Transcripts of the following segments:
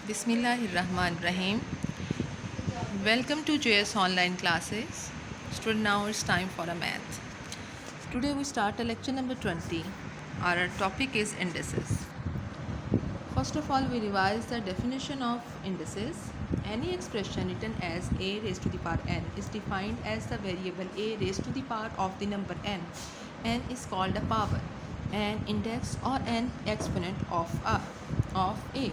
Bismillahirrahmanirrahim. Welcome to JS online classes. Student, now it's time for a math. Today we start a lecture number 20. Our topic is indices. First of all, we revise the definition of indices. Any expression written as a raised to the power n is defined as the variable a raised to the power of the number n. N is called a power, an index or an exponent of a.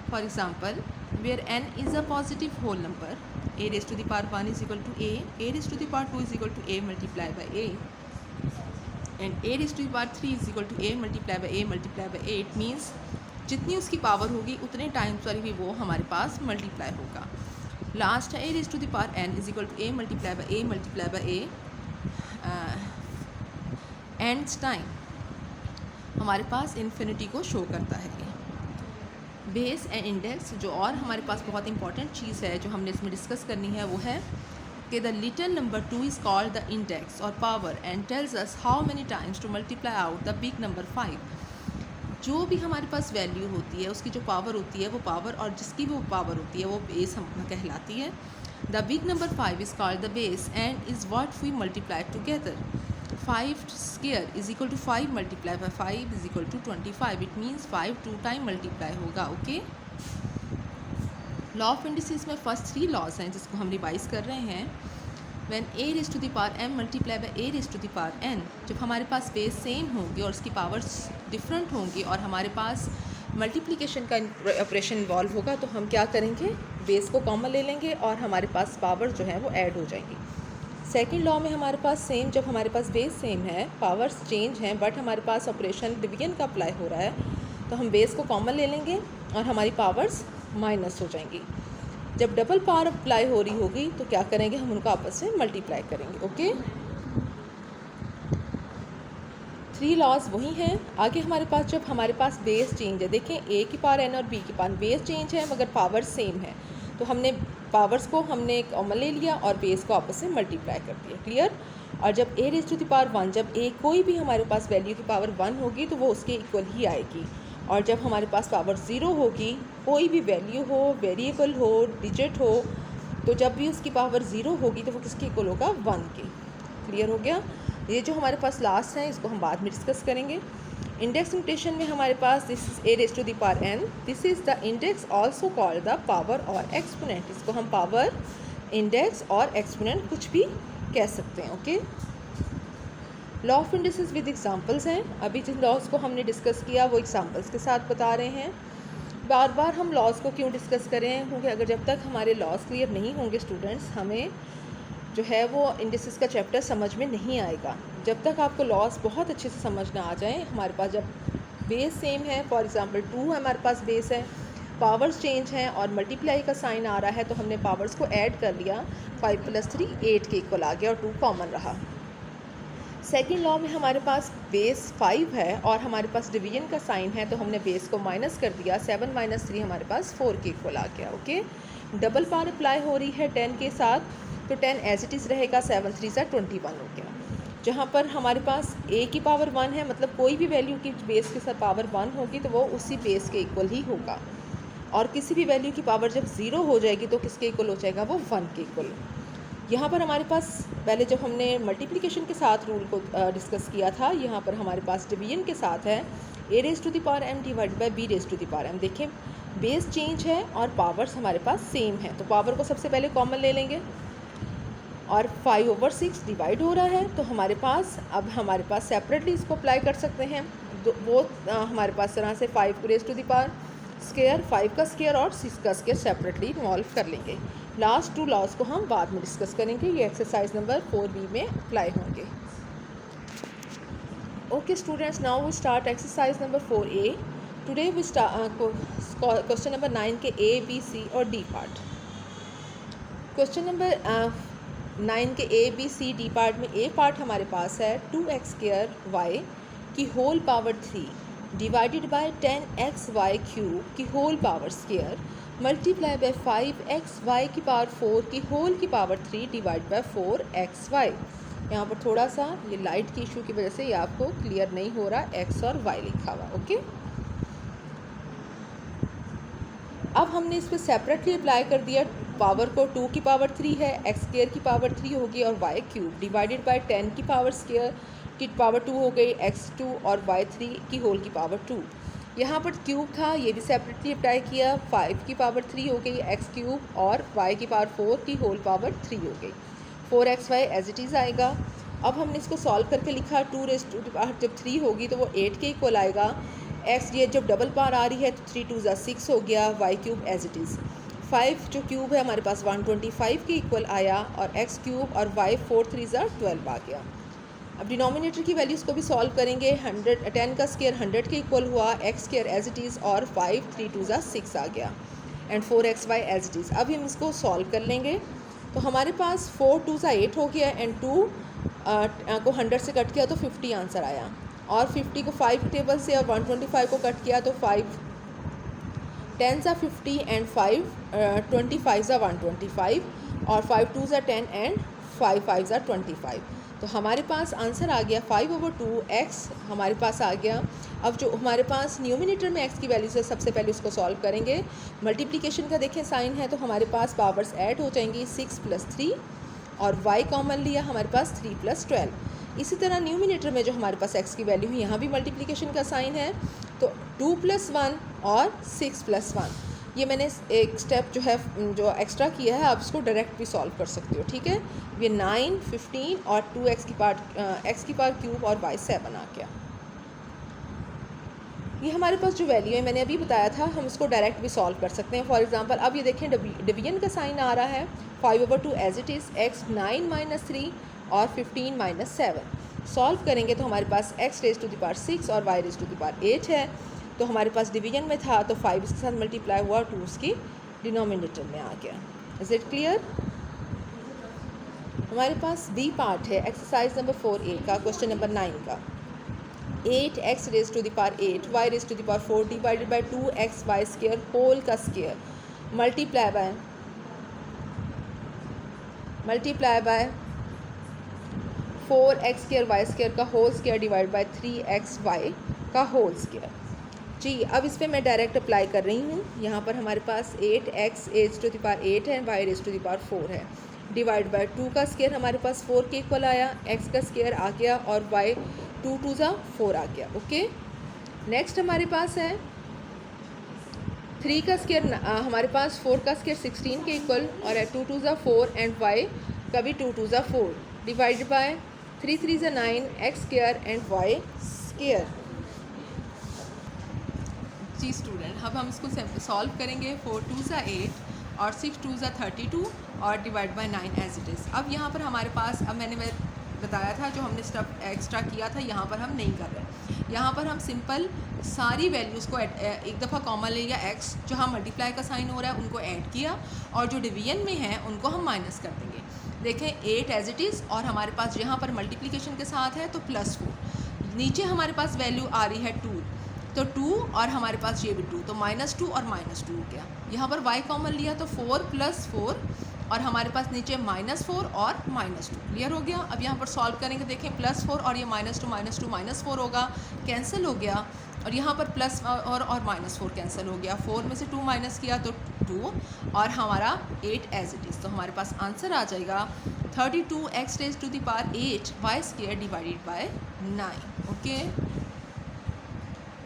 For example, where n is a positive whole number, a raised to the power 1 is equal to a raised to the power 2 is equal to a multiplied by a, and a raised to the power 3 is equal to a multiplied by a multiplied by a. It means जितनी उसकी power होगी उतने times वाली भी वो हमारे पास multiply होगा. Last है a raised to the power n is equal to a multiplied by a multiplied by a. Ends time हमारे पास इन्फिनिटी को शो करता है. बेस एंड इंडेक्स जो और हमारे पास बहुत इंपॉर्टेंट चीज़ है जो हमने इसमें डिस्कस करनी है वो है कि the little number 2 is called the index और power and tells us how many times to multiply out the big number 5. जो भी हमारे पास वैल्यू होती है उसकी जो पावर होती है वो पावर, और जिसकी वो पावर होती है वो बेस हम कहलाती है. The big number 5 is called the base and is what we multiply together. 5 square is equal to 5 multiplied by 5 is equal to 25. It means 5 2 time multiply होगा. ओके, लॉ ऑफ इंडिसेस में first 3 laws हैं जिसको हम revise कर रहे हैं. When a raise to the power m multiply by a raise to the power n, जब हमारे पास बेस सेम होंगे और उसकी पावर्स डिफरेंट होंगी और हमारे पास मल्टीप्लिकेशन का ऑपरेशन इन्वॉल्व होगा तो हम क्या करेंगे, बेस को कॉमन ले लेंगे और हमारे पास पावर जो है वो ऐड हो जाएंगी. सेकेंड लॉ में हमारे पास सेम, जब हमारे पास बेस सेम है, पावर्स चेंज हैं बट हमारे पास ऑपरेशन डिवीजन का अप्लाई हो रहा है तो हम बेस को कॉमन ले लेंगे और हमारी पावर्स माइनस हो जाएंगी. जब डबल पावर अप्लाई हो रही होगी तो क्या करेंगे, हम उनको आपस में मल्टीप्लाई करेंगे. ओके, 3 लॉज वही हैं. आगे हमारे पास जब हमारे पास बेस चेंज है, देखें a की पावर n और b की पावर, बेस चेंज है मगर पावर सेम है तो हमने पावर्स को हमने कॉमन ले लिया और बेस को आपस में मल्टीप्लाई कर दिया. क्लियर. और जब a raise to the power 1, जब a कोई भी हमारे पास वैल्यू की पावर 1 होगी तो वो उसके इक्वल ही आएगी. और जब हमारे पास पावर 0 होगी, कोई भी वैल्यू हो, वेरिएबल हो, डिजिट हो, तो जब भी उसकी पावर 0 होगी तो वो किसके इक्वल होगा, 1 की. क्लियर हो गया. ये जो हमारे पास लास्ट है इसको हम बाद में डिस्कस करेंगे. इंडेक्स नोटेशन में हमारे पास this is a raise to the power n, this is the index also called the power और एक्सपोनेंट. इसको हम पावर, इंडेक्स और एक्सपोनेंट कुछ भी कह सकते हैं. Okay, law of indices with examples हैं. अभी जिन लॉज को हमने डिस्कस किया वो एग्जांपल्स के साथ बता रहे हैं. बार बार हम लॉज को क्यों डिस्कस करें, क्योंकि अगर जब तक हमारे लॉज क्लियर नहीं होंगे स्टूडेंट्स, हमें जो है वो इंडिसेस का चैप्टर समझ में नहीं आएगा. जब तक आपको लॉस बहुत अच्छे से समझ ना आ जाए, हमारे पास जब बेस सेम है, फॉर एग्जांपल 2 हमारे पास बेस है, पावर्स चेंज हैं और मल्टीप्लाई का साइन आ रहा है तो हमने पावर्स को ऐड कर लिया, 5 + 3 8 के इक्वल आ गया और 2 कॉमन रहा. सेकेंड लॉ में हमारे पास बेस 5 है और हमारे पास डिवीजन का साइन है तो हमने बेस को माइनस कर दिया, 7 - 3 हमारे पास 4 के इक्वल आ गया. ओके, डबल पावर अप्लाई हो रही है 10 के साथ तो 10 एज इट इज़ रहेगा, 7 × 3 = 21 हो गया. जहाँ पर हमारे पास a की पावर 1 है, मतलब कोई भी वैल्यू की बेस के साथ पावर 1 होगी तो वो उसी बेस के इक्वल ही होगा. और किसी भी वैल्यू की पावर जब 0 हो जाएगी तो किसके इक्वल हो जाएगा, वो 1 के इक्वल. यहाँ पर हमारे पास पहले जब हमने मल्टीप्लिकेशन के साथ रूल को डिस्कस किया था, यहाँ पर हमारे पास डिवीजन के साथ है a raise to the power m divided by b raise to the power m. देखें, बेस चेंज है और पावर्स हमारे पास सेम है तो पावर को सबसे पहले कॉमन ले लेंगे और 5/6 डिवाइड हो रहा है तो हमारे पास अब हमारे पास सेपरेटली इसको अप्लाई कर सकते हैं. वो हमारे पास तरह से 5 को raise to the power square, 5 का स्क्वायर और 6 का स्क्वायर सेपरेटली इन्वॉल्व कर लेंगे. लास्ट 2 लॉज को हम बाद में डिस्कस करेंगे, ये एक्सरसाइज नंबर 4b में अप्लाई होंगे. Okay students, now we start exercise number 4a. Today we start question number 9 के a, b, c और d पार्ट. क्वेश्चन नंबर 9 के a, b, c, d part में a पार्ट हमारे पास है 2x² y की whole power 3 divided by 10xy³ की whole power square multiply by 5xy की पावर 4 की होल की पावर 3 डिवाइड बाय 4xy. यहाँ पर थोड़ा सा ये लाइट की इशू की वजह से ये आपको क्लियर नहीं हो रहा, x और y लिखा हुआ. ओके, अब हमने इस पर सेपरेटली अप्लाई कर दिया पावर को। 2 की पावर 3 है, एक्स स्क्र की पावर 3 होगी और वाई क्यूब डिवाइडेड बाय 10 की पावर स्क्र की पावर 2 हो गई x2 और y3 की होल की पावर 2। यहाँ पर क्यूब था, ये भी सेपरेटली अप्लाई किया। 5 की पावर 3 हो गई एक्स क्यूब और y की पावर 4 की होल पावर 3 हो गई। 4xy एज इट इज़ आएगा। अब हमने इसको सॉल्व करके लिखा 2 रेज़ टू द पावर जब 3 होगी तो वो 8 के इक्वल आएगा। एक्स ये जब डबल पावर आ रही है तो 3 2 ज़ा 6 हो गया, Y cube as it is. 5 जो क्यूब है हमारे पास 125 के इक्वल आया और एक्स क्यूब और वाई 4 3 ज़ा 12 आ गया। अब डिनोमिनेटर की वैल्यूज़ को भी सॉल्व करेंगे। 10 का स्क्वायर 100 के इक्वल हुआ, X square as it is और 5 3 2 ज़ा 6 आ गया and 4xy as it is. अब हम इसको सॉल्व कर लेंगे तो हमारे पास 4 2 ज़ा 8 हो गया एंड 2 को 100 से कट किया तो 50 आंसर आया और 50 को 5 टेबल से और 125 को कट किया तो 5 10 ज़ा 50 एंड 5 25 ज़ा 125 और 5 2 ज़ा 10 एंड 5 5 ज़ा 25। तो हमारे पास आंसर आ गया 5/2x हमारे पास आ गया। अब जो हमारे पास न्यूमिनेटर में x की वैल्यू से सबसे पहले उसको सॉल्व करेंगे। मल्टीप्लिकेशन का देखें साइन है तो हमारे पास पावर्स ऐड हो जाएंगी 6 + 3 और y कॉमन लिया हमारे पास 3 + 12। इसी तरह न्यूमिनेटर में जो हमारे पास x की वैल्यू है यहाँ भी मल्टीप्लिकेशन का साइन है तो 2 + 1 और 6 + 1। ये मैंने एक स्टेप जो है जो एक्स्ट्रा किया है आप इसको डायरेक्ट भी सॉल्व कर सकते हो, ठीक है। ये 9 15 और 2x की पावर क्यूब और y 7 आ गया। ये हमारे पास जो वैल्यू है मैंने अभी बताया था हम इसको डायरेक्ट भी सॉल्व कर सकते हैं। फॉर एग्जांपल अब ये देखें डिवीजन का साइन आ रहा है 5/2 एज इट इज़, x 9 - 3 और 15 - 7 सॉल्व करेंगे तो हमारे पास x⁻6 और y⁻8 है। तो हमारे पास डिवीजन में था तो 5 इसके साथ मल्टीप्लाई हुआ, 2 उसकी डिनोमिनेटर में आ गया। Is it clear? हमारे पास बी पार्ट है एक्सरसाइज नंबर 4A का क्वेश्चन नंबर 9 का। 8x⁻8 y⁻4 divided by 2xy² whole का square multiply by 4x² y² का whole square divide by 3xy का होल स्क्वायर। जी अब इस पर मैं डायरेक्ट अप्लाई कर रही हूँ। यहाँ पर हमारे पास 8x⁸ है, y⁻4 है डिवाइड बाय 2 का स्क्वायर हमारे पास 4 के इक्वल आया, x का स्क्वायर आ गया और y 2 2 ज़ा 4 आ गया। ओके नेक्स्ट हमारे पास है 3 का स्क्वायर हमारे पास 4 का स्क्वायर 16 के इक्वल और 2 2 ज़ा 4 एंड y का भी 2 2 ज़ा 4 डिवाइड बाय 3 3 ज़ा 9 x square and y square. जी स्टूडेंट अब हम इसको सॉल्व करेंगे। 4 2 ज़ा 8 और 6 2 ज़ा 32 और divide by 9 as it is. अब यहाँ पर हमारे पास अब मैंने बताया था जो हमने स्टेप एक्स्ट्रा किया था यहाँ पर हम नहीं कर रहे। यहाँ पर हम सिंपल सारी वैल्यूज़ को एक दफ़ा कॉमन ले लिया, x जहाँ मल्टीप्लाई का साइन हो रहा है उनको ऐड किया और जो डिवीजन में है उनको हम माइनस कर देंगे। देखें 8 एज इट इज़ और हमारे पास यहाँ पर मल्टीप्लिकेशन के साथ है तो +4। नीचे हमारे पास वैल्यू आ रही है 2 तो 2 और हमारे पास ये भी 2 तो -2 और -2 हो गया। यहाँ पर y कॉमन लिया तो 4 + 4 और हमारे पास नीचे -4 और -2 क्लियर हो गया। अब यहाँ पर सॉल्व करेंगे देखें +4 और ये -2 -4 होगा, कैंसिल हो गया और यहाँ पर प्लस और -4 कैंसिल हो गया। 4 में से 2 माइनस किया तो 2 और हमारा 8 एज इट इज़। तो हमारे पास आंसर आ जाएगा 32x⁸8 y² divided by 9। Okay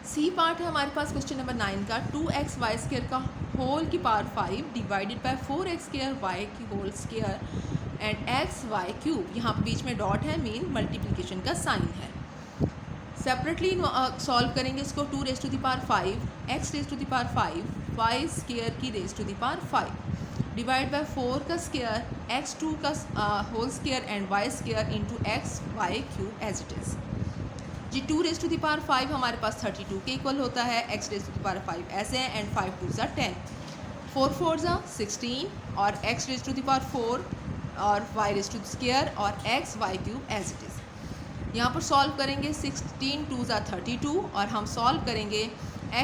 C part है हमारे पास क्वेश्चन नंबर 9 का 2xy² का होल की power 5 divided by 4x² y की होल स्क्वायर एंड xy³ यहाँ बीच में डॉट है, मीन मल्टीप्लिकेशन का साइन है। सेपरेटली सॉल्व करेंगे इसको 2⁵5 x⁵5 y² की raised⁵5 डिवाइड बाय 4 का स्क्वायर x2 का whole square and y² into xy³ as it is. जी 2⁵5 हमारे पास 32 के इक्वल होता है, x⁵5 ऐसे हैं एंड 5 2 ज़ा 10, 4 4 ज़ा 16 और x⁵4 और y² और xy³ एज इट इज़। यहाँ पर सॉल्व करेंगे 16 2 ज़ा 32 और हम सॉल्व करेंगे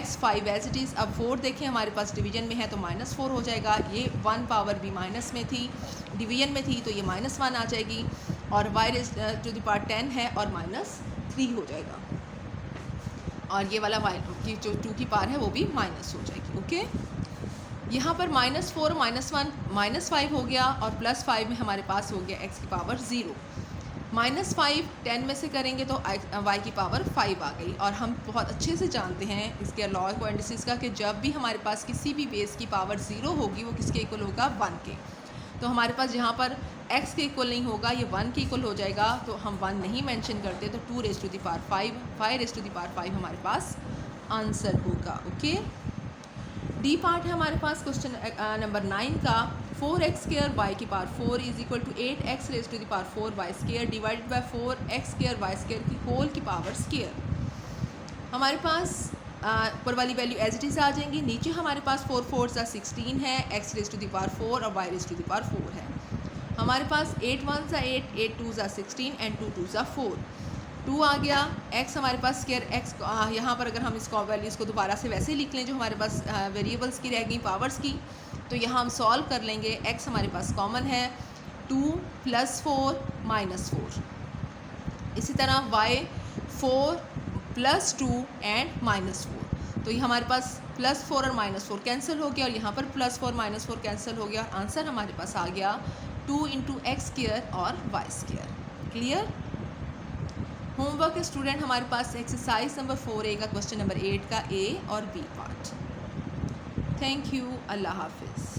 x5 एज इट इज़। अब 4 देखें हमारे पास डिवीजन में है तो -4 हो जाएगा, ये 1 पावर भी माइनस में थी डिवीजन में थी तो ये -1 आ जाएगी और y⁻10 है और -3 हो जाएगा और ये वाला y की जो 2 की पावर है वो भी माइनस हो जाएगी। ओके यहाँ पर -4 -1 -5 हो गया और +5 में हमारे पास हो गया x की पावर 0। -5 10 में से करेंगे तो y की पावर 5 आ गई। और हम बहुत अच्छे से जानते हैं इसके लॉ क्वांटिटीज का कि जब भी हमारे पास किसी भी बेस की पावर 0 होगी वो किसके इक्वल होगा, 1 के। तो हमारे पास यहाँ पर x के इक्वल नहीं होगा, ये 1 के इक्वल हो जाएगा। तो हम 1 नहीं मेंशन करते, तो 2 raise to the power 5 5 raise to the power 5 हमारे पास आंसर होगा। ओके, डी पार्ट है हमारे पास क्वेश्चन नंबर 9 का। 4x स्क्वायर वाई की power 4 is equal to 8x raise to the power 4 Y square divided by 4x square Y square की whole की पावर स्क्वायर। हमारे पास ऊपर वाली वैल्यू एज इट इज़ आ जाएंगी। नीचे हमारे पास 4 4 16 है, x raise to the power 4 और y raise to the power 4 है। हमारे पास 8 1 8 8 2 16 एंड 2 2 4 2 आ गया। x हमारे पास स्क्वायर x यहाँ पर अगर हम इसको वैल्यूज़ को दोबारा से वैसे लिख लें जो हमारे पास वेरिएबल्स की रह गई पावर्स की, तो यहाँ हम सॉल्व कर लेंगे। x हमारे पास कॉमन है, 2 + 4 -4। इसी तरह y 4 + 2 एंड -4। तो ये हमारे पास +4 और -4 कैंसिल हो गया और यहाँ पर +4 -4 कैंसिल हो गया। आंसर हमारे पास आ गया 2 × x² और y²। क्लियर। होमवर्क स्टूडेंट हमारे पास एक्सरसाइज नंबर 4A का क्वेश्चन नंबर 8 का A और B पार्ट। थैंक यू, अल्लाह हाफिज़।